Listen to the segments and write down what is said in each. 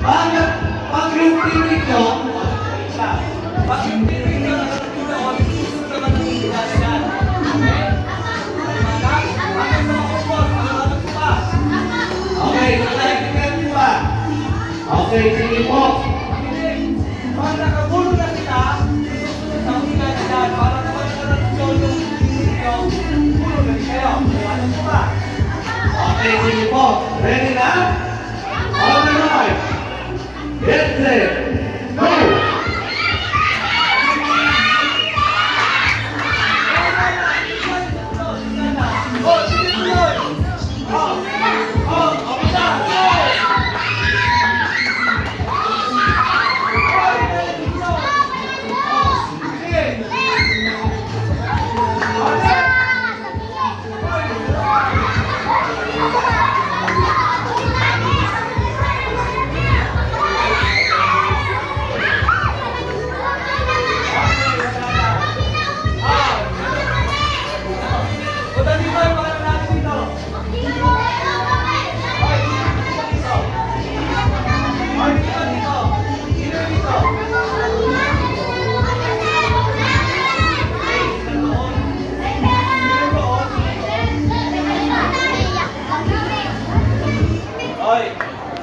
Pag yung tinig nyo, pag yung tinig nyo, nagtulong, susunod naman ng ilas yan. Okay? Hanggang sa makupos, hanggang pa. Okay, nalakitin mo ba? Okay, sige po. Pag nakagulo na sila, susunod na ulit na sila, para naman sa natulong yung tinig nyo, gulo na kayo. Ano po ba? Okay, sige po. Ready na? All right. Get set. Go! Oh, sige tuloy! Opisa!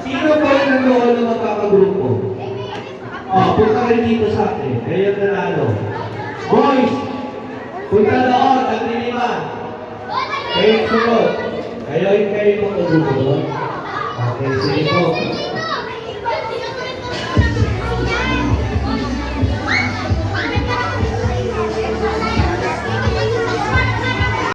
Sino po yung nandoon na magkakagrupo? Punta kayo dito sa akin. Kayo nanalo. Boys! Punta doon, ang lima. Kayo sunod. Kayo magkagrupo doon. Okay, sige po.